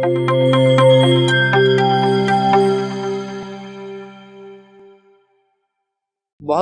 बहुत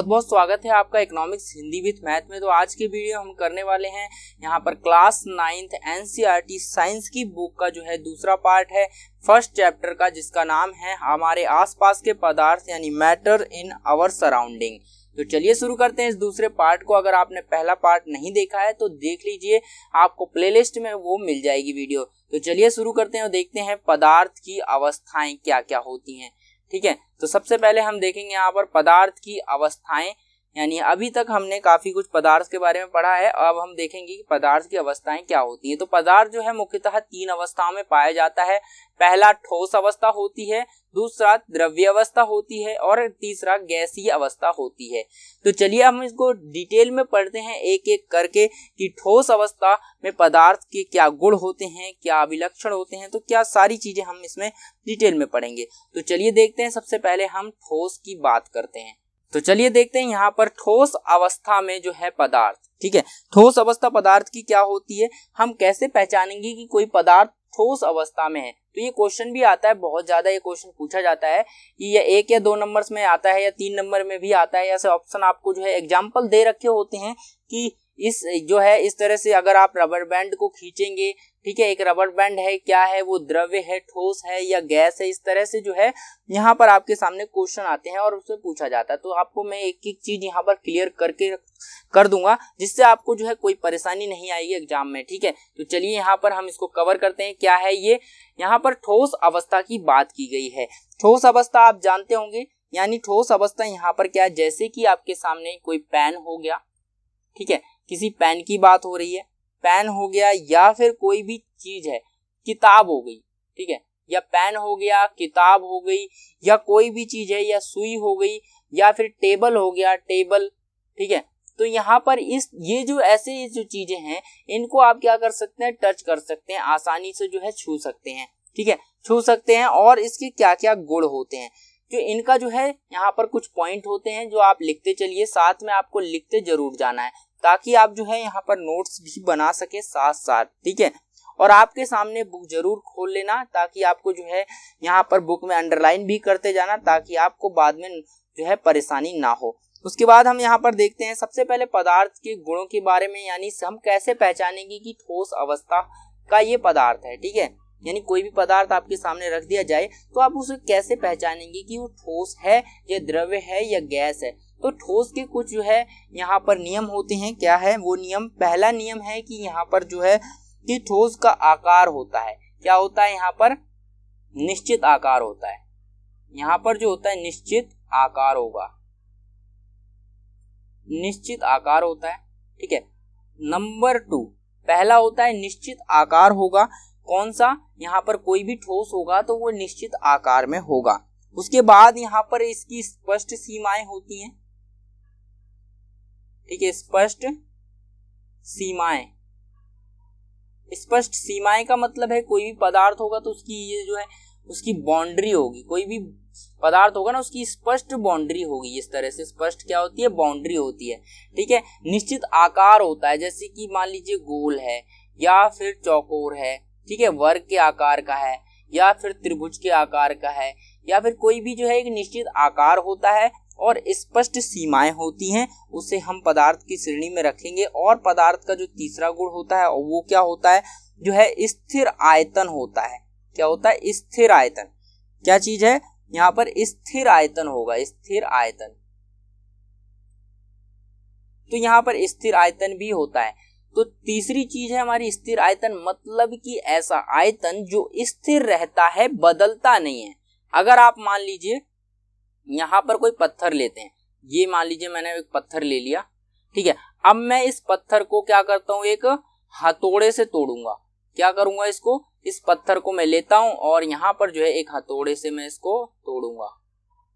बहुत स्वागत है आपका इकोनॉमिक्स हिंदी विद मैथ में। तो आज के वीडियो हम करने वाले हैं यहाँ पर क्लास 9th एनसीईआरटी साइंस की बुक का जो है दूसरा पार्ट है फर्स्ट चैप्टर का, जिसका नाम है हमारे आसपास के पदार्थ यानी मैटर इन आवर सराउंडिंग। तो चलिए शुरू करते हैं इस दूसरे पार्ट को। अगर आपने पहला पार्ट नहीं देखा है तो देख लीजिए, आपको प्लेलिस्ट में वो मिल जाएगी वीडियो। तो चलिए शुरू करते हैं और देखते हैं पदार्थ की अवस्थाएं क्या क्या होती हैं। ठीक है, तो सबसे पहले हम देखेंगे यहाँ पर पदार्थ की अवस्थाएं, यानी अभी तक हमने काफी कुछ पदार्थ के बारे में पढ़ा है, अब हम देखेंगे कि पदार्थ की अवस्थाएं क्या होती है। तो पदार्थ जो है मुख्यतः 3 अवस्थाओं में पाया जाता है। पहला ठोस अवस्था होती है, दूसरा द्रव्य अवस्था होती है और तीसरा गैसीय अवस्था होती है। तो चलिए हम इसको डिटेल में पढ़ते हैं एक एक करके कि ठोस अवस्था में पदार्थ के क्या गुण होते हैं, क्या अभिलक्षण होते हैं, तो क्या सारी चीजें हम इसमें डिटेल में पढ़ेंगे। तो चलिए देखते हैं, सबसे पहले हम ठोस की बात करते हैं। तो चलिए देखते हैं यहाँ पर ठोस अवस्था में जो है पदार्थ। ठीक है, ठोस अवस्था पदार्थ की क्या होती है, हम कैसे पहचानेंगे कि कोई पदार्थ ठोस अवस्था में है। तो ये क्वेश्चन भी आता है, बहुत ज्यादा ये क्वेश्चन पूछा जाता है कि ये 1 या 2 नंबर्स में आता है या 3 नंबर में भी आता है। ऐसे ऑप्शन आपको जो है एग्जाम्पल दे रखे होते हैं कि इस जो है इस तरह से अगर आप रबर बैंड को खींचेंगे, ठीक है, एक रबर बैंड है, क्या है वो, द्रव्य है, ठोस है या गैस है, इस तरह से जो है यहाँ पर आपके सामने क्वेश्चन आते हैं और उससे पूछा जाता है। तो आपको मैं एक एक चीज यहाँ पर क्लियर करके कर दूंगा, जिससे आपको जो है कोई परेशानी नहीं आएगी एग्जाम में। ठीक है, तो चलिए यहाँ पर हम इसको कवर करते हैं। क्या है ये, यहाँ पर ठोस अवस्था की बात की गई है। ठोस अवस्था आप जानते होंगे, यानी ठोस अवस्था यहाँ पर क्या है, जैसे कि आपके सामने कोई पेन हो गया, ठीक है, किसी पेन की बात हो रही है, पेन हो गया या फिर कोई भी चीज है, किताब हो गई, ठीक है, या पेन हो गया, किताब हो गई, या कोई भी चीज है, या सुई हो गई, या फिर टेबल हो गया, टेबल। ठीक है, तो यहाँ पर ये जो ऐसे जो चीजें हैं, इनको आप क्या कर सकते हैं, टच कर सकते हैं, आसानी से जो है छू सकते हैं। ठीक है, छू सकते हैं। और इसके क्या क्या गुण होते हैं, जो इनका जो है यहाँ पर कुछ पॉइंट होते हैं जो आप लिखते चलिए, साथ में आपको लिखते जरूर जाना है, ताकि आप जो है यहाँ पर नोट्स भी बना सके साथ साथ। ठीक है, और आपके सामने बुक जरूर खोल लेना, ताकि आपको जो है यहाँ पर बुक में अंडरलाइन भी करते जाना, ताकि आपको बाद में जो है परेशानी ना हो। उसके बाद हम यहाँ पर देखते हैं सबसे पहले पदार्थ के गुणों के बारे में, यानी हम कैसे पहचानेंगे कि ठोस अवस्था का ये पदार्थ है। ठीक है, यानी कोई भी पदार्थ आपके सामने रख दिया जाए तो आप उसे कैसे पहचानेंगे कि वो ठोस है या द्रव्य है या गैस है। तो ठोस के कुछ जो है यहाँ पर नियम होते हैं। क्या है वो नियम, पहला नियम है कि यहाँ पर जो है कि ठोस का आकार होता है। क्या होता है यहाँ पर, निश्चित आकार होता है। यहाँ पर जो होता है निश्चित आकार होगा, निश्चित आकार होता है। ठीक है, नंबर 2, पहला होता है निश्चित आकार होगा। कौन सा, यहाँ पर कोई भी ठोस होगा तो वो निश्चित आकार में होगा। उसके बाद यहाँ पर इसकी स्पष्ट सीमाएं होती हैं। ठीक है, स्पष्ट सीमाएं, स्पष्ट सीमाएं का मतलब है कोई भी पदार्थ होगा तो उसकी ये जो है उसकी बाउंड्री होगी, कोई भी पदार्थ होगा ना उसकी स्पष्ट बाउंड्री होगी। इस तरह से स्पष्ट क्या होती है, बाउंड्री होती है। ठीक है, निश्चित आकार होता है, जैसे कि मान लीजिए गोल है या फिर चौकोर है, ठीक है, वर्ग के आकार का है या फिर त्रिभुज के आकार का है, या फिर कोई भी जो है एक निश्चित आकार होता है और स्पष्ट सीमाएं होती हैं, उसे हम पदार्थ की श्रेणी में रखेंगे। और पदार्थ का जो तीसरा गुण होता है वो क्या होता है, जो है स्थिर आयतन होता है। क्या होता है, स्थिर आयतन। क्या चीज है यहाँ पर, स्थिर आयतन होगा, स्थिर आयतन। तो यहाँ पर स्थिर आयतन भी होता है। तो तीसरी चीज है हमारी स्थिर आयतन, मतलब कि ऐसा आयतन जो स्थिर रहता है, बदलता नहीं है। अगर आप मान लीजिए यहाँ पर कोई पत्थर लेते हैं, ये मान लीजिए मैंने एक पत्थर ले लिया, ठीक है, अब मैं इस पत्थर को क्या करता हूँ, एक हथौड़े से तोड़ूंगा। क्या करूंगा, इसको, इस पत्थर को मैं लेता हूं और यहाँ पर जो है एक हथौड़े से मैं इसको तोड़ूंगा।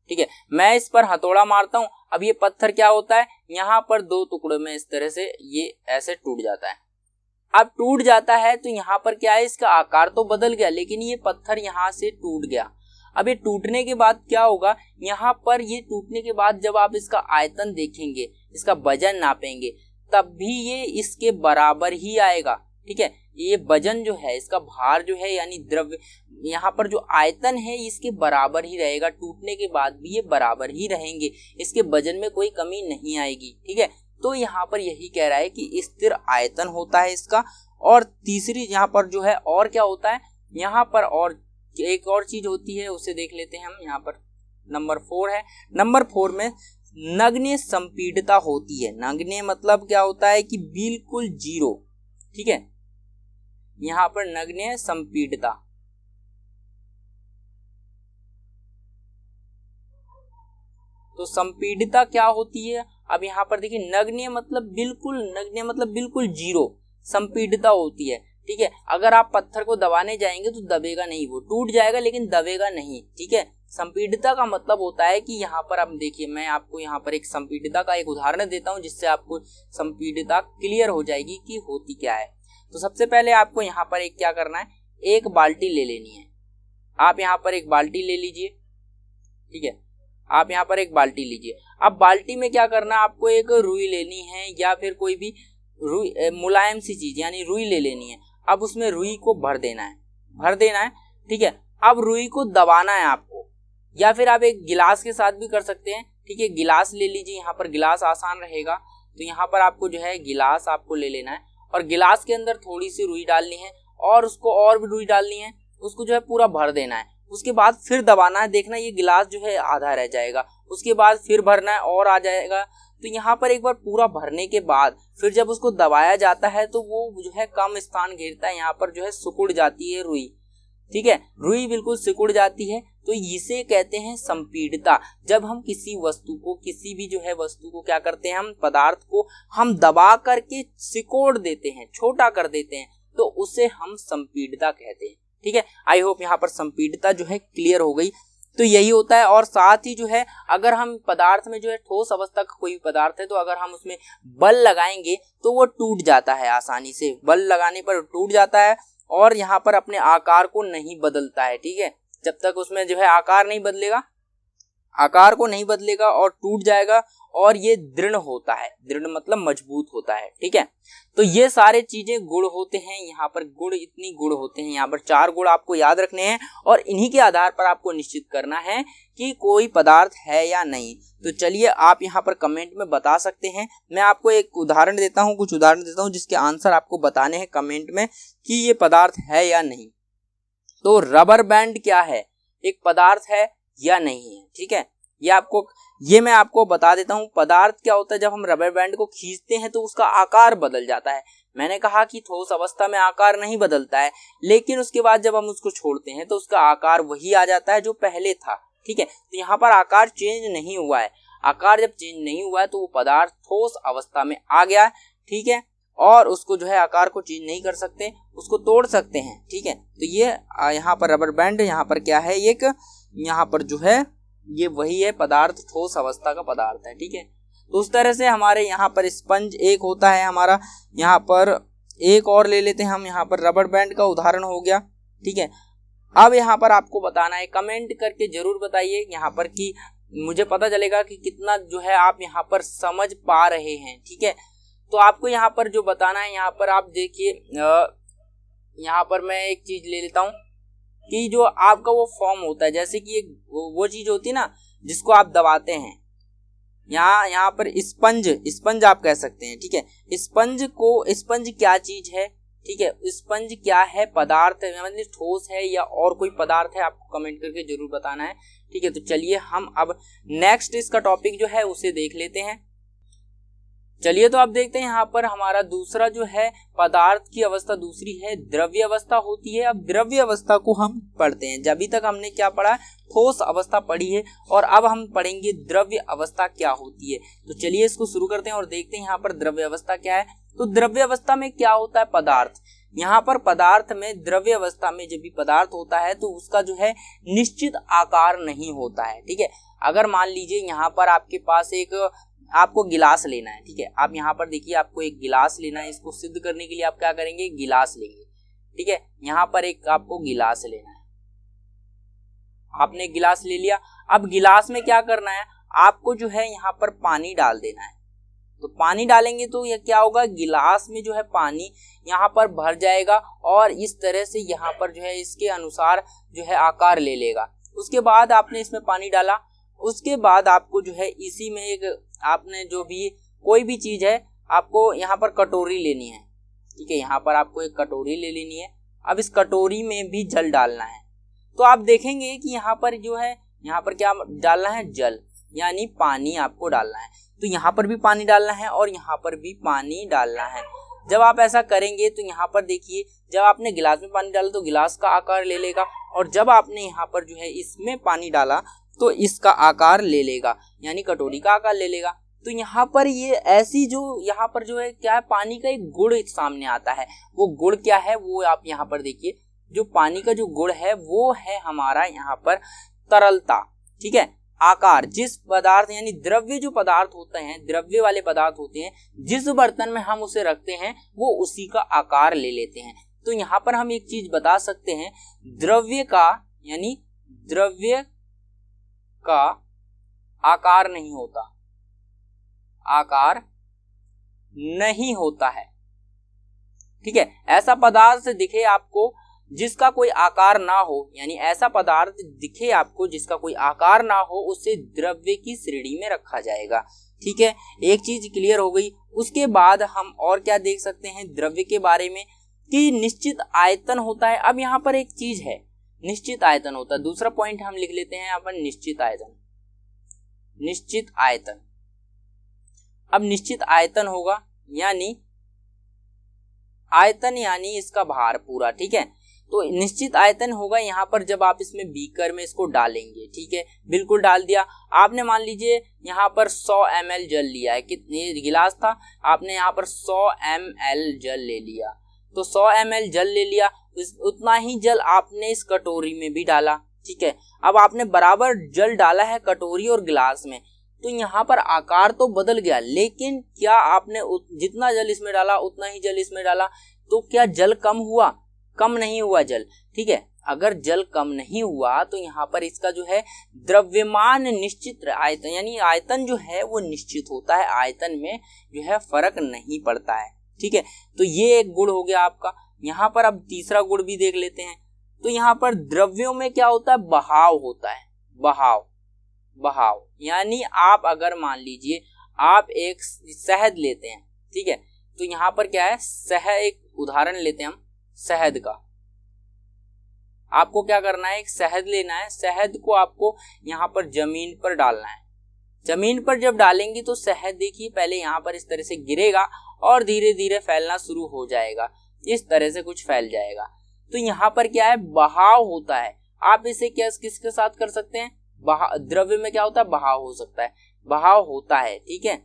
ठीक है, मैं इस पर हथौड़ा मारता हूं, अब ये पत्थर क्या होता है, यहाँ पर 2 टुकड़ों में इस तरह से ये ऐसे टूट जाता है। अब टूट जाता है तो यहाँ पर क्या है, इसका आकार तो बदल गया, लेकिन ये पत्थर यहाँ से टूट गया। अब ये टूटने के बाद क्या होगा, यहाँ पर ये टूटने के बाद जब आप इसका आयतन देखेंगे, इसका वजन नापेंगे, तब भी ये इसके बराबर ही आएगा। ठीक है। ये वजन जो है, इसका भार जो है यानी द्रव्य, यहाँ पर जो आयतन है इसके बराबर ही रहेगा, टूटने के बाद भी ये बराबर ही रहेंगे, इसके वजन में कोई कमी नहीं आएगी, ठीक है। तो यहाँ पर यही कह रहा है कि स्थिर आयतन होता है इसका। और तीसरी यहाँ पर जो है और क्या होता है, यहाँ पर और एक और चीज होती है, उसे देख लेते हैं हम। यहाँ पर नंबर 4 है। नंबर 4 में नगण्य संपीड़ितता होती है। नगण्य मतलब क्या होता है कि बिल्कुल जीरो, ठीक है। यहाँ पर नगण्य संपीड़ितता, तो संपीड़ितता क्या होती है, अब यहाँ पर देखिए नगण्य मतलब बिल्कुल, नगण्य मतलब बिल्कुल जीरो, संपीड़ितता होती है, ठीक है। अगर आप पत्थर को दबाने जाएंगे तो दबेगा नहीं, वो टूट जाएगा लेकिन दबेगा नहीं, ठीक है। संपीड़ितता का मतलब होता है कि यहाँ पर आप देखिए, मैं आपको यहाँ पर एक संपीड़ितता का एक उदाहरण देता हूँ जिससे आपको संपीड़ितता क्लियर हो जाएगी कि होती क्या है। तो सबसे पहले आपको यहाँ पर एक क्या करना है, एक बाल्टी ले लेनी है। आप यहाँ पर एक बाल्टी ले लीजिए, ठीक है। आप यहाँ पर एक बाल्टी लीजिए। अब बाल्टी में क्या करना है, आपको एक रुई लेनी है या फिर कोई भी रुई, मुलायम सी चीज यानी रुई ले लेनी है। अब उसमें रुई को भर देना है, ठीक है। अब रुई को दबाना है आपको, या फिर आप एक गिलास के साथ भी कर सकते हैं, ठीक है। गिलास ले लीजिए, यहाँ पर गिलास आसान रहेगा। तो यहाँ पर आपको जो है गिलास आपको ले लेना है और गिलास के अंदर थोड़ी सी रुई डालनी है और उसको और भी रुई डालनी है, उसको जो है पूरा भर देना है। उसके बाद फिर दबाना है, देखना ये गिलास जो है आधा रह जाएगा, उसके बाद फिर भरना है और आ जाएगा। तो यहाँ पर एक बार पूरा भरने के बाद फिर जब उसको दबाया जाता है तो वो जो है कम स्थान घेरता है, यहाँ पर जो है सिकुड़ जाती है रुई, ठीक है। रुई बिल्कुल सिकुड़ जाती है, तो इसे कहते हैं संपीड़ितता। जब हम किसी वस्तु को, किसी भी जो है वस्तु को क्या करते हैं, हम पदार्थ को हम दबा करके सिकोड़ देते हैं, छोटा कर देते हैं, तो उसे हम संपीड़ितता कहते हैं, ठीक है। आई होप यहाँ पर संपीड़ितता जो है क्लियर हो गई। तो यही होता है। और साथ ही जो है अगर हम पदार्थ में जो है ठोस अवस्था का कोई पदार्थ है तो अगर हम उसमें बल लगाएंगे तो वो टूट जाता है, आसानी से बल लगाने पर टूट जाता है और यहाँ पर अपने आकार को नहीं बदलता है, ठीक है। जब तक उसमें जो है आकार नहीं बदलेगा और टूट जाएगा और ये दृढ़ होता है। दृढ़ मतलब मजबूत होता है, ठीक है। तो ये सारे चीजें गुण होते हैं, यहाँ पर गुण, इतनी गुण होते हैं, यहाँ पर 4 गुण आपको याद रखने हैं और इन्हीं के आधार पर आपको निश्चित करना है कि कोई पदार्थ है या नहीं। तो चलिए आप यहाँ पर कमेंट में बता सकते हैं। मैं आपको एक उदाहरण देता हूँ, कुछ उदाहरण देता हूँ जिसके आंसर आपको बताने हैं कमेंट में कि ये पदार्थ है या नहीं। तो रबर बैंड क्या है, एक पदार्थ है या नहीं है, ठीक है। ये मैं आपको बता देता हूँ। पदार्थ क्या होता है, जब हम रबर बैंड को खींचते हैं तो उसका आकार बदल जाता है। मैंने कहा कि ठोस अवस्था में आकार नहीं बदलता है, लेकिन उसके बाद जब हम उसको छोड़ते हैं तो उसका आकार वही आ जाता है जो पहले था, ठीक है। तो यहाँ पर आकार चेंज नहीं हुआ है। आकार जब चेंज नहीं हुआ है तो वो पदार्थ ठोस अवस्था में आ गया, ठीक है। और उसको जो है आकार को चेंज नहीं कर सकते, उसको तोड़ सकते हैं, ठीक है। तो ये यहाँ पर रबर बैंड, यहाँ पर क्या है, एक यहाँ पर जो है ये वही है पदार्थ, ठोस अवस्था का पदार्थ है, ठीक है। तो उस तरह से हमारे यहाँ पर स्पंज एक होता है हमारा। यहाँ पर एक और ले लेते हैं हम, यहाँ पर रबर बैंड का उदाहरण हो गया, ठीक है। अब यहाँ पर आपको बताना है, कमेंट करके जरूर बताइए यहाँ पर कि मुझे पता चलेगा कि कितना जो है आप यहाँ पर समझ पा रहे हैं, ठीक है। तो आपको यहाँ पर जो बताना है, यहाँ पर आप देखिए, यहाँ पर मैं एक चीज ले लेता हूँ कि जो आपका वो फॉर्म होता है, जैसे कि एक वो चीज होती है ना जिसको आप दबाते हैं, यहाँ पर स्पंज आप कह सकते हैं, ठीक है। स्पंज क्या चीज है, ठीक है। स्पंज क्या है, पदार्थ है, मतलब ठोस है या और कोई पदार्थ है, आपको कमेंट करके जरूर बताना है, ठीक है। तो चलिए हम अब नेक्स्ट इसका टॉपिक जो है उसे देख लेते हैं। चलिए तो आप देखते हैं यहाँ पर हमारा दूसरा जो है पदार्थ की अवस्था दूसरी है द्रव्य अवस्था होती है। अब द्रव्य अवस्था को हम पढ़ते हैं। अभी तक हमने क्या पढ़ा, ठोस अवस्था पढ़ी है और अब हम पढ़ेंगे द्रव्य अवस्था क्या होती है। तो चलिए इसको शुरू करते हैं और देखते हैं यहाँ पर द्रव्य अवस्था क्या है। तो द्रव्य अवस्था में क्या होता है, पदार्थ। यहाँ पर पदार्थ में, द्रव्य अवस्था में जब भी पदार्थ होता है तो उसका जो है निश्चित आकार नहीं होता है, ठीक है। अगर मान लीजिए यहाँ पर आपके पास आपको गिलास लेना है, ठीक है। आप यहाँ पर देखिए, आपको एक गिलास लेना है। इसको सिद्ध करने के लिए आप क्या करेंगे, गिलास लेंगे, ठीक है। यहाँ पर एक आपको गिलास लेना है, आपने गिलास ले लिया। अब गिलास में क्या करना है, आपको जो है यहाँ पर पानी डाल देना है। तो पानी डालेंगे तो यह क्या होगा, गिलास में जो है पानी यहाँ पर भर जाएगा और इस तरह से यहाँ पर जो है इसके अनुसार जो है आकार ले लेगा। उसके बाद आपने इसमें पानी डाला, उसके बाद आपको जो है इसी में एक आपने जो भी कोई भी चीज है आपको यहाँ पर कटोरी लेनी है, ठीक है, यहाँ पर आपको एक कटोरी ले लेनी है। अब इस कटोरी में भी जल डालना है। तो आप देखेंगे कि यहाँ पर जो है यहाँ पर क्या डालना है, जल यानी पानी आपको डालना है। तो यहाँ पर भी पानी डालना है और यहाँ पर भी पानी डालना है। जब आप ऐसा करेंगे तो यहाँ पर देखिए, जब आपने गिलास में पानी डाला तो गिलास का आकार ले लेगा और जब आपने यहाँ पर जो है इसमें पानी डाला तो इसका आकार ले लेगा यानी कटोरी का आकार ले लेगा। तो यहाँ पर ये ऐसी जो यहाँ पर जो है क्या है, पानी का एक गुण सामने आता है। वो गुण क्या है वो आप यहाँ पर देखिए, जो पानी का जो गुण है वो है हमारा यहाँ पर तरलता, ठीक है। आकार, जिस पदार्थ यानी द्रव्य जो पदार्थ होते हैं, द्रव्य वाले पदार्थ होते हैं, जिस बर्तन में हम उसे रखते हैं वो उसी का आकार ले लेते हैं। तो यहाँ पर हम एक चीज बता सकते हैं, द्रव्य का यानी द्रव्य का आकार नहीं होता, आकार नहीं होता है, ठीक है। ऐसा पदार्थ दिखे आपको जिसका कोई आकार ना हो, यानी ऐसा पदार्थ दिखे आपको जिसका कोई आकार ना हो, उसे द्रव्य की श्रेणी में रखा जाएगा, ठीक है। एक चीज क्लियर हो गई। उसके बाद हम और क्या देख सकते हैं द्रव्य के बारे में, कि निश्चित आयतन होता है। अब यहाँ पर एक चीज है, निश्चित आयतन होता है। दूसरा पॉइंट हम लिख लेते हैं यहाँ पर, निश्चित आयतन, निश्चित आयतन। अब निश्चित आयतन होगा यानी आयतन यानी इसका भार पूरा, ठीक है। तो निश्चित आयतन होगा यहाँ पर जब आप इसमें बीकर में इसको डालेंगे, ठीक है। बिल्कुल डाल दिया आपने, मान लीजिए यहाँ पर 100 ml जल लिया है, कितने गिलास था, आपने यहाँ पर 100 ml जल ले लिया। तो 100 ml जल ले लिया, उतना ही जल आपने इस कटोरी में भी डाला, ठीक है। अब आपने बराबर जल डाला है कटोरी और गिलास में, तो यहाँ पर आकार तो बदल गया, लेकिन क्या आपने जितना जल इसमें डाला उतना ही जल इसमें डाला, तो क्या जल कम हुआ? कम नहीं हुआ जल, ठीक है। अगर जल कम नहीं हुआ तो यहाँ पर इसका जो है द्रव्यमान निश्चित आयतन यानी आयतन जो है वो निश्चित होता है, आयतन में जो है फर्क नहीं पड़ता है, ठीक है। तो ये एक गुण हो गया आपका। यहाँ पर अब तीसरा गुण भी देख लेते हैं। तो यहाँ पर द्रव्यों में क्या होता है, बहाव होता है, बहाव, बहाव यानी आप अगर मान लीजिए आप एक शहद लेते हैं, ठीक है। तो यहाँ पर क्या है, एक उदाहरण लेते हैं हम शहद का। आपको क्या करना है, एक शहद लेना है, शहद को आपको यहाँ पर जमीन पर डालना है। जमीन पर जब डालेंगे तो शहद देखिए पहले यहाँ पर इस तरह से गिरेगा और धीरे धीरे फैलना शुरू हो जाएगा, इस तरह से कुछ फैल जाएगा। तो यहाँ पर क्या है, बहाव होता है। आप इसे क्या किसके साथ कर सकते हैं, द्रव्य में क्या होता है, बहाव हो सकता है, बहाव होता है, ठीक है।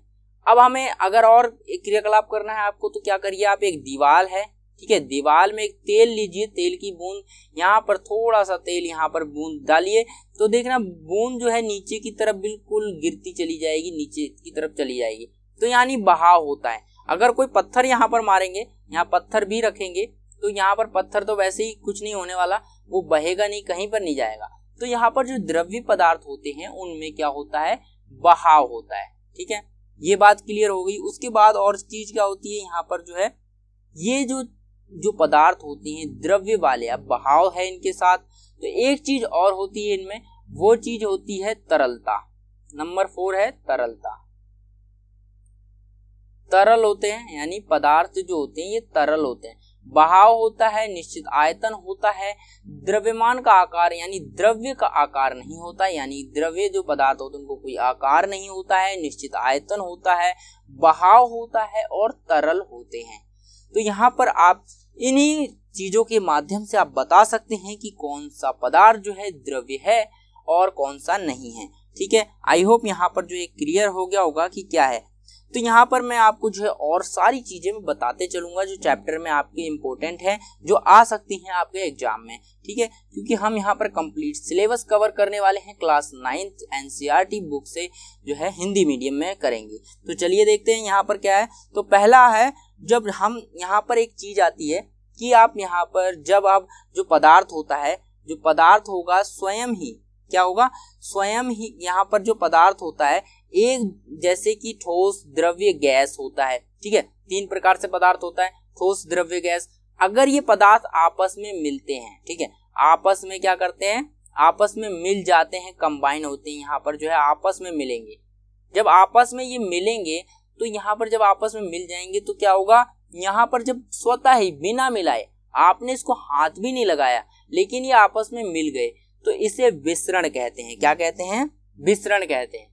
अब हमें अगर और एक क्रियाकलाप करना है आपको, तो क्या करिए, आप एक दीवार है, ठीक है, दीवार में एक तेल लीजिए, तेल की बूंद यहाँ पर थोड़ा सा तेल यहाँ पर बूंद डालिए, तो देखना बूंद जो है नीचे की तरफ बिल्कुल गिरती चली जाएगी, नीचे की तरफ चली जाएगी। तो यानी बहाव होता है। अगर कोई पत्थर यहाँ पर मारेंगे, यहाँ पत्थर भी रखेंगे, तो यहाँ पर पत्थर तो वैसे ही कुछ नहीं होने वाला, वो बहेगा नहीं, कहीं पर नहीं जाएगा। तो यहाँ पर जो द्रव्य पदार्थ होते हैं उनमें क्या होता है, बहाव होता है, ठीक है। ये बात क्लियर हो गई। उसके बाद और चीज क्या होती है, यहाँ पर जो है ये जो पदार्थ होते हैं द्रव्य वाले, अब बहाव है इनके साथ, तो एक चीज और होती है इनमें, वो चीज होती है तरलता। नंबर 4 है तरलता। तरल होते हैं यानी पदार्थ जो होते हैं ये तरल होते हैं। बहाव होता है, निश्चित आयतन होता है, द्रव्यमान का आकार यानी द्रव्य का आकार नहीं होता, यानी द्रव्य जो पदार्थ होते हैं उनको कोई आकार नहीं होता है, निश्चित आयतन होता है, बहाव होता है और तरल होते हैं। तो यहाँ पर आप इन्हीं चीजों के माध्यम से आप बता सकते हैं कि कौन सा पदार्थ जो है द्रव्य है और कौन सा नहीं है, ठीक है। आई होप यहाँ पर जो एक क्लियर हो गया होगा कि क्या है। तो यहाँ पर मैं आपको जो है और सारी चीजें मैं बताते चलूंगा जो चैप्टर में आपके इम्पोर्टेंट है, जो आ सकती हैं आपके एग्जाम में, ठीक है। क्योंकि हम यहाँ पर कंप्लीट सिलेबस कवर करने वाले हैं, क्लास 9th NCERT बुक से जो है हिंदी मीडियम में करेंगे। तो चलिए देखते हैं यहाँ पर क्या है। तो पहला है, जब हम यहाँ पर एक चीज आती है कि आप यहाँ पर जब आप जो पदार्थ होता है, जो पदार्थ होगा स्वयं ही क्या होगा, स्वयं ही यहाँ पर जो पदार्थ होता है एक जैसे कि ठोस, द्रव्य, गैस होता है। ठीक है, 3 प्रकार से पदार्थ होता है, ठोस, द्रव्य, गैस। अगर ये पदार्थ आपस में मिलते हैं, ठीक है, आपस में क्या करते हैं, आपस में मिल जाते हैं, कंबाइन होते हैं, यहाँ पर जो है आपस में मिलेंगे। जब आपस में ये मिलेंगे तो यहाँ पर जब आपस में मिल जाएंगे तो क्या होगा, यहाँ पर जब स्वतः ही बिना मिलाए, आपने इसको हाथ भी नहीं लगाया, लेकिन ये आपस में मिल गए, तो इसे विसरण कहते हैं। क्या कहते हैं, विसरण कहते हैं।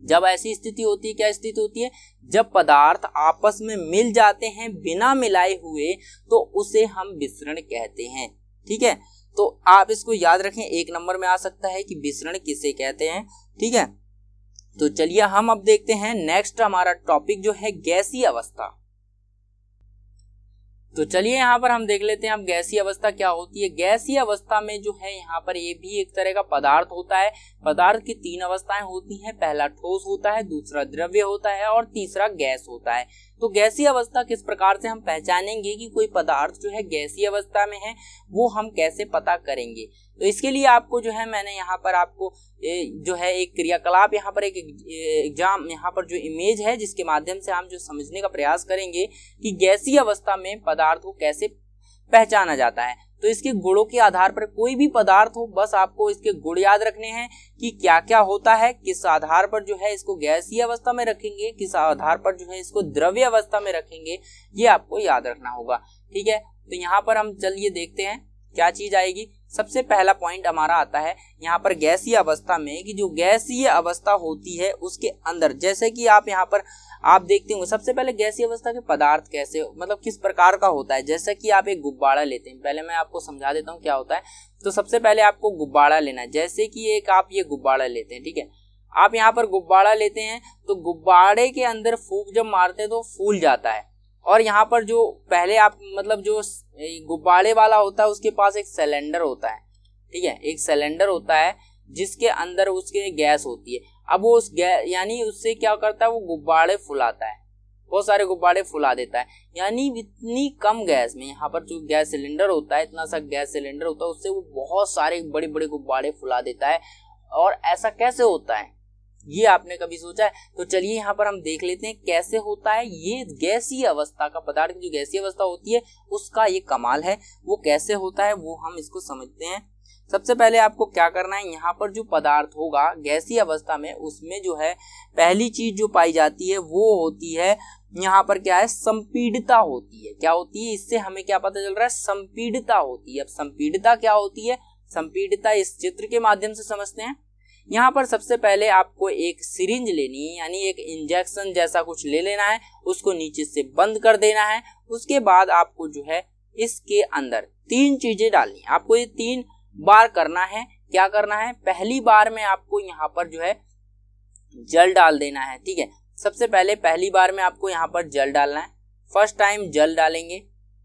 जब ऐसी स्थिति होती है, क्या स्थिति होती है, जब पदार्थ आपस में मिल जाते हैं बिना मिलाए हुए, तो उसे हम विसरण कहते हैं। ठीक है, तो आप इसको याद रखें, 1 नंबर में आ सकता है कि विसरण किसे कहते हैं। ठीक है, तो चलिए हम अब देखते हैं नेक्स्ट हमारा टॉपिक जो है गैसीय अवस्था। तो चलिए यहाँ पर हम देख लेते हैं अब गैसीय अवस्था क्या होती है। गैसीय अवस्था में जो है यहाँ पर ये भी एक तरह का पदार्थ होता है। पदार्थ की 3 अवस्थाएं होती हैं, पहला ठोस होता है, दूसरा द्रव्य होता है और तीसरा गैस होता है। तो गैसीय अवस्था किस प्रकार से हम पहचानेंगे कि कोई पदार्थ जो है गैसीय अवस्था में है, वो हम कैसे पता करेंगे। तो इसके लिए आपको जो है मैंने यहाँ पर आपको जो है एक क्रियाकलाप, यहाँ पर एक एग्जाम, यहाँ पर जो इमेज है जिसके माध्यम से हम जो समझने का प्रयास करेंगे कि गैसीय अवस्था में पदार्थ को कैसे पहचाना जाता है। तो इसके गुणों के आधार पर, कोई भी पदार्थ हो, बस आपको इसके गुण याद रखने हैं कि क्या क्या होता है, किस आधार पर जो है इसको गैसीय अवस्था में रखेंगे, किस आधार पर जो है इसको द्रव्य अवस्था में रखेंगे, ये आपको याद रखना होगा। ठीक है, तो यहाँ पर हम चलिए देखते हैं क्या चीज आएगी। सबसे पहला पॉइंट हमारा आता है यहाँ पर गैसीय अवस्था में, कि जो गैसीय अवस्था होती है उसके अंदर, जैसे कि आप यहाँ पर आप देखते होंगे, सबसे पहले गैसीय अवस्था के पदार्थ कैसे, मतलब किस प्रकार का होता है। जैसे कि आप एक गुब्बारा लेते हैं, पहले मैं आपको समझा देता हूँ क्या होता है। तो सबसे पहले आपको गुब्बारा लेना है, जैसे कि एक आप ये गुब्बारा लेते हैं। ठीक है, आप यहाँ पर गुब्बारा लेते हैं, तो गुब्बारे के अंदर फूंक जब मारते हैं तो फूल जाता है। और यहाँ पर जो पहले आप मतलब जो गुब्बारे वाला होता है उसके पास एक सिलेंडर होता है। ठीक है, एक सिलेंडर होता है जिसके अंदर उसके गैस होती है। अब वो उस गैस, यानी उससे क्या करता है, वो गुब्बारे फुलाता है, बहुत सारे गुब्बारे फुला देता है। यानी इतनी कम गैस में, यहाँ पर जो गैस सिलेंडर होता है, इतना सा गैस सिलेंडर होता है, उससे वो बहुत सारे बड़े बड़े गुब्बारे फुला देता है। और ऐसा कैसे होता है, ये आपने कभी सोचा है? तो चलिए यहाँ पर हम देख लेते हैं कैसे होता है। ये गैसीय अवस्था का, पदार्थ की जो गैसीय अवस्था होती है उसका ये कमाल है। वो कैसे होता है वो हम इसको समझते हैं। सबसे पहले आपको क्या करना है, यहाँ पर जो पदार्थ होगा गैसीय अवस्था में, उसमें जो है पहली चीज जो पाई जाती है वो होती है, यहाँ पर क्या है, संपीड़िता होती है। क्या होती है, इससे हमें क्या पता चल रहा है, संपीड़िता होती है। अब संपीड़िता क्या होती है, संपीड़िता इस चित्र के माध्यम से समझते हैं। यहाँ पर सबसे पहले आपको एक सिरिंज लेनी है, यानी एक इंजेक्शन जैसा कुछ ले लेना है, उसको नीचे से बंद कर देना है। उसके बाद आपको जो है इसके अंदर 3 चीजें डालनी है। आपको ये 3 बार करना है। क्या करना है, पहली बार में आपको यहाँ पर जो है जल डाल देना है। ठीक है, सबसे पहले पहली बार में आपको यहाँ पर जल डालना है। फर्स्ट टाइम जल डालेंगे,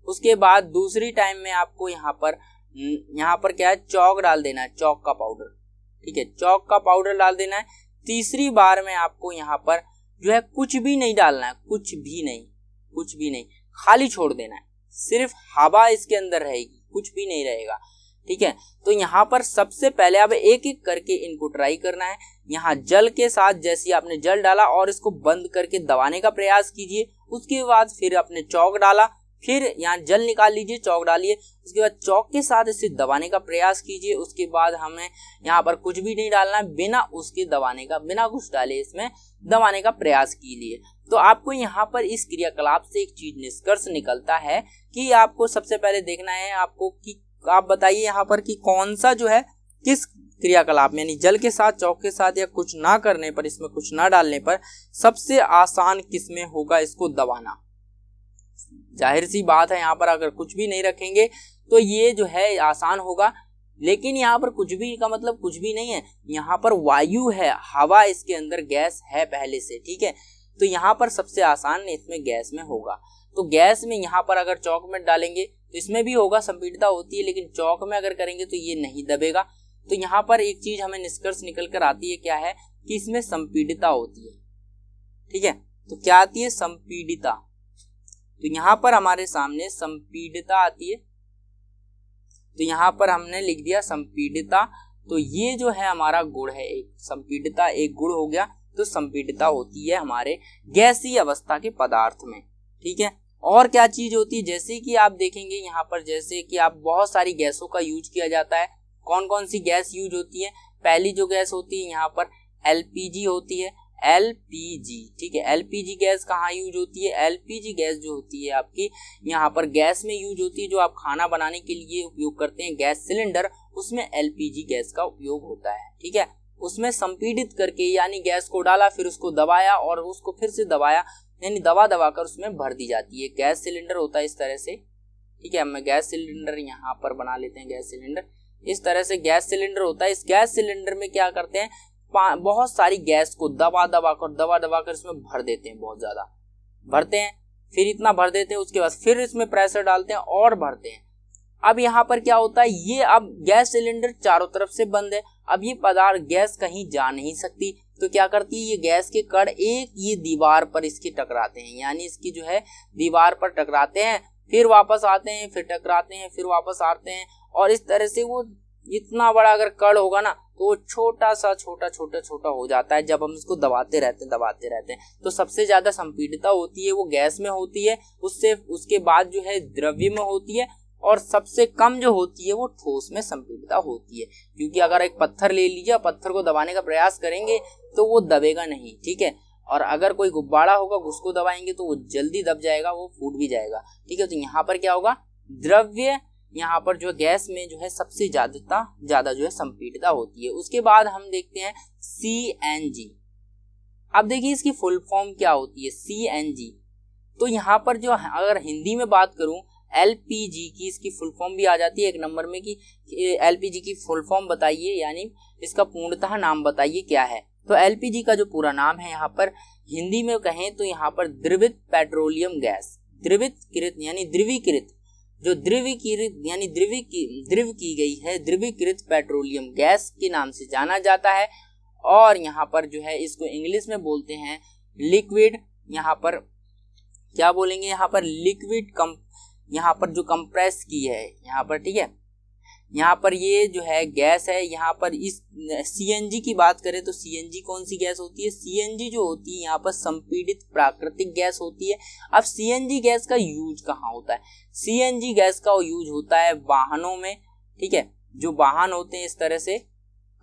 उसके बाद दूसरी टाइम में आपको यहाँ पर क्या है, चौक डाल देना है, चौक का पाउडर। ठीक है, चौक का पाउडर डाल देना है। तीसरी बार में आपको यहाँ पर जो है कुछ भी नहीं डालना है, कुछ भी नहीं, खाली छोड़ देना है। सिर्फ हवा इसके अंदर रहेगी, कुछ भी नहीं रहेगा। ठीक है, तो यहाँ पर सबसे पहले अब एक एक करके इनको ट्राई करना है। यहाँ जल के साथ जैसे आपने जल डाला और इसको बंद करके दबाने का प्रयास कीजिए। उसके बाद फिर आपने चौक डाला, फिर यहाँ जल निकाल लीजिए, चौक डालिए, उसके बाद चौक के साथ इसे दबाने का प्रयास कीजिए। उसके बाद हमें यहाँ पर कुछ भी नहीं डालना, बिना उसके दबाने का, बिना कुछ डाले इसमें दबाने का प्रयास कीजिए। तो आपको यहाँ पर इस क्रियाकलाप से एक चीज निष्कर्ष निकलता है कि आपको सबसे पहले देखना है आपको कि आप बताइए यहाँ पर कि कौन सा जो है किस क्रियाकलाप में, यानी जल के साथ, चौक के साथ या कुछ ना करने पर, इसमें कुछ ना डालने पर सबसे आसान किसमें होगा इसको दबाना। जाहिर सी बात है यहाँ पर अगर कुछ भी नहीं रखेंगे तो ये जो है आसान होगा, लेकिन यहाँ पर कुछ भी का मतलब कुछ भी नहीं है। यहाँ पर वायु है, हवा इसके अंदर, गैस है पहले से। ठीक है, तो यहाँ पर सबसे आसान इसमें गैस में होगा। तो गैस में यहाँ पर अगर चौक में डालेंगे तो इसमें भी होगा, संपीड़िता होती है, लेकिन चौक में अगर करेंगे तो ये नहीं दबेगा। तो यहाँ पर एक चीज हमें निष्कर्ष निकल कर आती है, क्या है कि इसमें संपीड़िता होती है। ठीक है, तो क्या आती है, संपीड़िता। तो यहाँ पर हमारे सामने संपीड़िता आती है, तो यहाँ पर हमने लिख दिया संपीड़िता। तो ये जो है हमारा गुण है, एक संपीड़िता एक गुण हो गया। तो संपीडितता होती है हमारे गैसीय अवस्था के पदार्थ में। ठीक है, और क्या चीज होती है, जैसे कि आप देखेंगे यहाँ पर, जैसे कि आप बहुत सारी गैसों का यूज किया जाता है। कौन कौन सी गैस यूज होती है? पहली जो गैस होती है यहाँ पर एलपीजी होती है, एलपीजी। ठीक है, एलपीजी गैस कहाँ यूज होती है? एलपीजी गैस जो होती है आपकी यहाँ पर गैस में यूज होती है, जो आप खाना बनाने के लिए उपयोग करते हैं गैस सिलेंडर, उसमें एलपीजी गैस का उपयोग होता है। ठीक है, उसमें संपीडित करके यानी गैस को डाला, फिर उसको दबाया और उसको फिर से दबाया, यानी दबा कर उसमें भर दी जाती है। गैस सिलेंडर होता है इस तरह से। ठीक है, हम गैस सिलेंडर यहाँ पर बना लेते हैं। गैस सिलेंडर इस तरह से गैस सिलेंडर होता है। इस गैस सिलेंडर में क्या करते हैं, बहुत सारी गैस को दबा कर इसमें भर देते हैं, बहुत ज्यादा भरते हैं, फिर इतना भर देते हैं, उसके बाद फिर इसमें प्रेशर डालते हैं और भरते हैं। अब यहाँ पर क्या होता है, ये अब गैस सिलेंडर चारों तरफ से बंद है, अब ये पदार्थ गैस कहीं जा नहीं सकती, तो क्या करती है, ये गैस के कण एक ये दीवार पर इसकी टकराते हैं, यानी इसकी जो है दीवार पर टकराते हैं, फिर वापस आते हैं, फिर टकराते हैं, फिर वापस आते हैं, और इस तरह से वो इतना बड़ा अगर कण होगा ना तो वो छोटा हो जाता है जब हम इसको दबाते रहते हैं। तो सबसे ज्यादा संपीडितता होती है वो गैस में होती है, उसके बाद जो है द्रव्य में होती है, और सबसे कम जो होती है वो ठोस में संपीडितता होती है। क्योंकि अगर एक पत्थर ले लीजिए, पत्थर को दबाने का प्रयास करेंगे तो वो दबेगा नहीं। ठीक है, और अगर कोई गुब्बारा होगा उसको दबाएंगे तो वो जल्दी दब जाएगा, वो फूट भी जाएगा। ठीक है, तो यहाँ पर क्या होगा, द्रव्य यहाँ पर जो गैस में जो है सबसे ज्यादा जो है संपीडितता होती है। उसके बाद हम देखते हैं CNG। अब देखिए इसकी फुल फॉर्म क्या होती है, CNG। तो यहाँ पर जो अगर हिंदी में बात करूं, LPG की इसकी फुल फॉर्म भी आ जाती है एक नंबर में कि LPG की फुल फॉर्म बताइए, यानी इसका पूर्णतः नाम बताइए क्या है। तो LPG का जो पूरा नाम है यहाँ पर हिंदी में कहें तो यहाँ पर द्रवित पेट्रोलियम गैस, द्रवीकृत यानी द्रवीकृत, जो द्रवीकृत यानी द्रव की गई है, द्रवीकृत पेट्रोलियम गैस के नाम से जाना जाता है। और यहाँ पर जो है इसको इंग्लिश में बोलते हैं लिक्विड, यहाँ पर क्या बोलेंगे, यहाँ पर लिक्विड यहाँ पर जो कंप्रेस की है यहाँ पर। ठीक है, यहाँ पर ये जो है गैस है। यहाँ पर इस CNG की बात करें तो CNG कौन सी गैस होती है, CNG जो होती है यहाँ पर संपीडित प्राकृतिक गैस होती है। अब CNG गैस का यूज कहाँ होता है, CNG गैस का यूज होता है वाहनों में। ठीक है, जो वाहन होते हैं इस तरह से,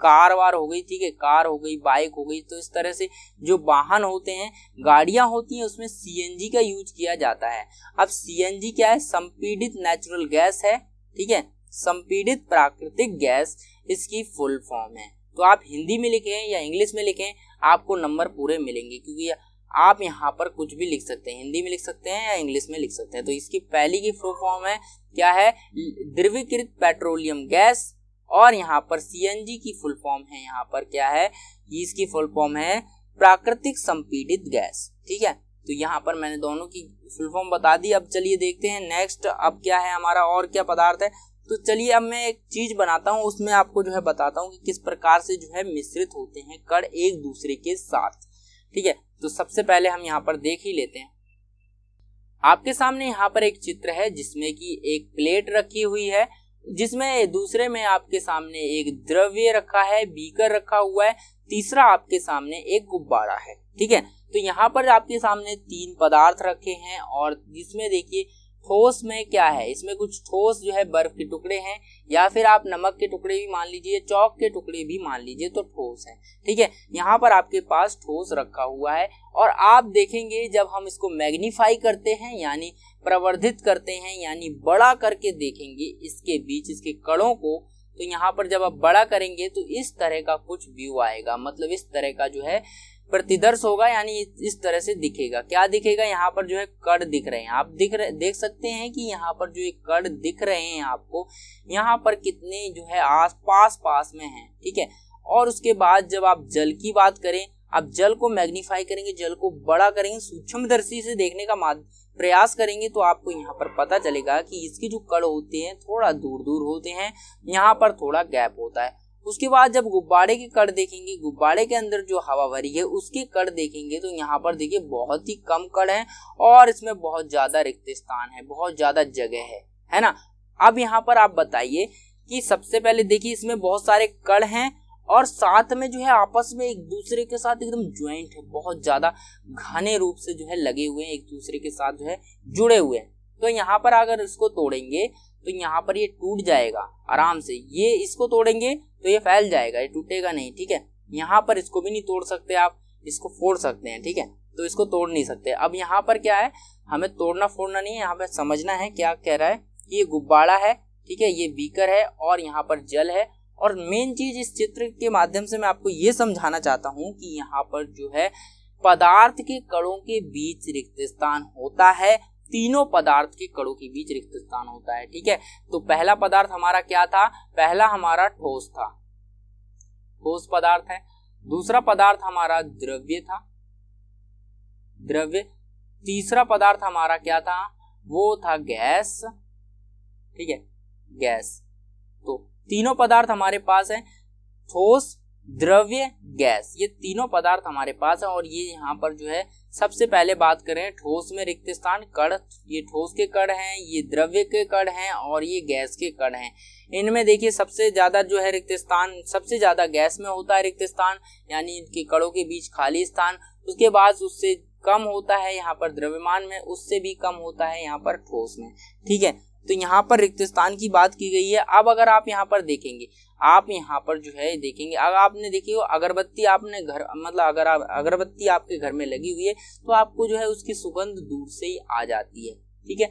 कार वार हो गई, ठीक है, कार हो गई, बाइक हो गई, तो इस तरह से जो वाहन होते हैं, गाड़ियां होती हैं, उसमें CNG का यूज किया जाता है। अब CNG क्या है, संपीडित नेचुरल गैस है। ठीक है, संपीडित प्राकृतिक गैस इसकी फुल फॉर्म है। तो आप हिंदी में लिखें या इंग्लिश में लिखें, आपको नंबर पूरे मिलेंगे, क्योंकि आप यहाँ पर कुछ भी लिख सकते हैं, हिंदी में लिख सकते हैं या इंग्लिश में लिख सकते हैं। तो इसकी पहली की फुल फॉर्म है क्या है, द्रवीकृत पेट्रोलियम गैस, और यहाँ पर CNG की फुल फॉर्म है यहाँ पर क्या है, इसकी फुल फॉर्म है प्राकृतिक संपीडित गैस। ठीक है, तो यहाँ पर मैंने दोनों की फुल फॉर्म बता दी। अब चलिए देखते हैं नेक्स्ट, अब क्या है हमारा और क्या पदार्थ है। तो चलिए अब मैं एक चीज बनाता हूँ, उसमें आपको जो है बताता हूँ कि किस प्रकार से जो है मिश्रित होते हैं कण एक दूसरे के साथ। ठीक है, तो सबसे पहले हम यहाँ पर देख ही लेते हैं। आपके सामने यहाँ पर एक चित्र है जिसमें कि एक प्लेट रखी हुई है, जिसमें दूसरे में आपके सामने एक द्रव्य रखा है, बीकर रखा हुआ है, तीसरा आपके सामने एक गुब्बारा है। ठीक है, तो यहाँ पर आपके सामने 3 पदार्थ रखे हैं, और जिसमें देखिए ठोस में क्या है, इसमें कुछ ठोस जो है बर्फ के टुकड़े हैं, या फिर आप नमक के टुकड़े भी मान लीजिए, चौक के टुकड़े भी मान लीजिए, तो ठोस है। ठीक है, यहाँ पर आपके पास ठोस रखा हुआ है, और आप देखेंगे जब हम इसको मैग्नीफाई करते हैं यानी प्रवर्धित करते हैं, यानी बड़ा करके देखेंगे इसके बीच इसके कणों को, तो यहाँ पर जब आप बड़ा करेंगे तो इस तरह का कुछ व्यू आएगा, मतलब इस तरह का जो है प्रतिदर्श होगा, यानी इस तरह से दिखेगा। क्या दिखेगा, यहाँ पर जो है कण दिख रहे हैं, आप देख सकते हैं कि यहाँ पर जो एक कण दिख रहे हैं आपको, यहाँ पर कितने जो है पास में हैं। ठीक है, और उसके बाद जब आप जल की बात करें, आप जल को मैग्नीफाई करेंगे, जल को बड़ा करेंगे, सूक्ष्मदर्शी से देखने का प्रयास करेंगे, तो आपको यहाँ पर पता चलेगा कि इसके जो कण होते हैं थोड़ा दूर होते हैं, यहाँ पर थोड़ा गैप होता है। उसके बाद जब गुब्बारे के कण देखेंगे, गुब्बारे के अंदर जो हवा भरी है उसके कण देखेंगे, तो यहाँ पर देखिए बहुत ही कम कण है, और इसमें बहुत ज्यादा रिक्त स्थान है, बहुत ज्यादा जगह है ना। अब यहाँ पर आप बताइए कि सबसे पहले देखिए इसमें बहुत सारे कण हैं, और साथ में जो है आपस में एक दूसरे के साथ एकदम ज्वाइंट है, बहुत ज्यादा घने रूप से जो है लगे हुए हैं, एक दूसरे के साथ जो है जुड़े हुए हैं। तो यहाँ पर अगर इसको तोड़ेंगे तो यहाँ पर ये टूट जाएगा आराम से, ये इसको तोड़ेंगे तो ये फैल जाएगा, ये टूटेगा नहीं, ठीक है। यहाँ पर इसको भी नहीं तोड़ सकते आप, इसको फोड़ सकते हैं, ठीक है, तो इसको तोड़ नहीं सकते। अब यहाँ पर क्या है, हमें तोड़ना फोड़ना नहीं है, यहाँ पे समझना है क्या कह रहा है कि ये गुब्बारा है, ठीक है, ये बीकर है और यहाँ पर जल है। और मेन चीज इस चित्र के माध्यम से मैं आपको ये समझाना चाहता हूँ कि यहाँ पर जो है पदार्थ के कणों के बीच रिक्त स्थान होता है, तीनों पदार्थ के कणों के बीच रिक्त स्थान होता है, ठीक है। तो पहला पदार्थ हमारा क्या था, पहला हमारा ठोस था, ठोस पदार्थ है। दूसरा पदार्थ हमारा द्रव्य था, द्रव्य। तीसरा पदार्थ हमारा क्या था, वो था गैस, ठीक है, गैस। तो तीनों पदार्थ हमारे पास है, ठोस, द्रव्य, गैस, ये तीनों पदार्थ हमारे पास है। और ये यहाँ पर जो है सबसे पहले बात करें ठोस में रिक्त स्थान, कण, ये ठोस के कण हैं, ये द्रव्य के कण हैं और ये गैस के कण हैं। इनमें देखिए सबसे ज्यादा जो है रिक्त स्थान, सबसे ज्यादा गैस में होता है रिक्त स्थान, यानी इनके कणों के बीच खाली स्थान। उसके बाद उससे कम होता है यहाँ पर द्रव्यमान में, उससे भी कम होता है यहाँ पर ठोस में, ठीक है। तो यहाँ पर रिक्त स्थान की बात की गई है। अब अगर आप यहाँ पर देखेंगे, आप यहाँ पर जो है देखेंगे, अगर आपने देखी हो अगरबत्ती, आपने घर मतलब अगर आप अगरबत्ती आपके घर में लगी हुई है तो आपको जो है उसकी सुगंध दूर से ही आ जाती है, ठीक है।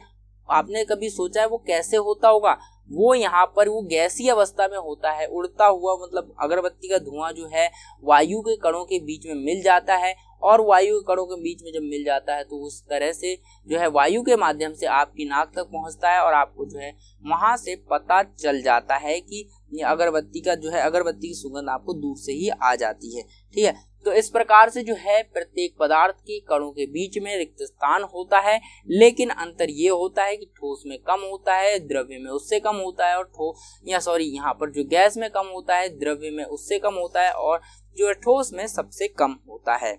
आपने कभी सोचा है वो कैसे होता होगा, वो यहाँ पर वो गैसीय अवस्था में होता है, उड़ता हुआ, मतलब अगरबत्ती का धुआं जो है वायु के कणों के बीच में मिल जाता है और वायु के कणों के बीच में जब मिल जाता है तो उस तरह से जो है वायु के माध्यम से आपकी नाक तक पहुंचता है और आपको जो है वहां से पता चल जाता है कि ये अगरबत्ती का जो है अगरबत्ती की सुगंध आपको दूर से ही आ जाती है, ठीक है। तो इस प्रकार से जो है प्रत्येक पदार्थ के कणों के बीच में रिक्त स्थान होता है, लेकिन अंतर ये होता है कि ठोस में कम होता है, द्रव्य में उससे कम होता है, और यहाँ पर जो गैस में कम होता है, द्रव्य में उससे कम होता है, और जो है ठोस में सबसे कम होता है।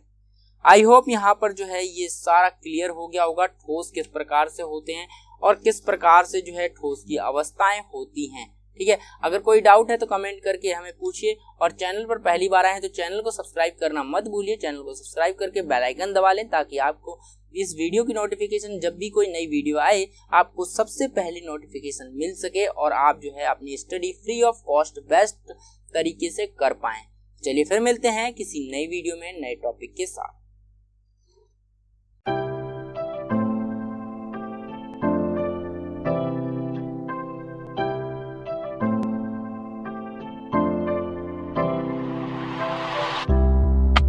आई होप यहाँ पर जो है ये सारा क्लियर हो गया होगा, ठोस किस प्रकार से होते हैं और किस प्रकार से जो है ठोस की अवस्थाएं होती हैं, ठीक है। अगर कोई डाउट है तो कमेंट करके हमें पूछिए, और चैनल पर पहली बार आए हैं तो चैनल को सब्सक्राइब करना मत भूलिए। चैनल को सब्सक्राइब करके बेल आइकन दबा लें ताकि आपको इस वीडियो की नोटिफिकेशन, जब भी कोई नई वीडियो आए, आपको सबसे पहले नोटिफिकेशन मिल सके और आप जो है अपनी study free of cost best तरीके से कर पाएं। चलिए फिर मिलते हैं किसी नई वीडियो में नए टॉपिक के साथ।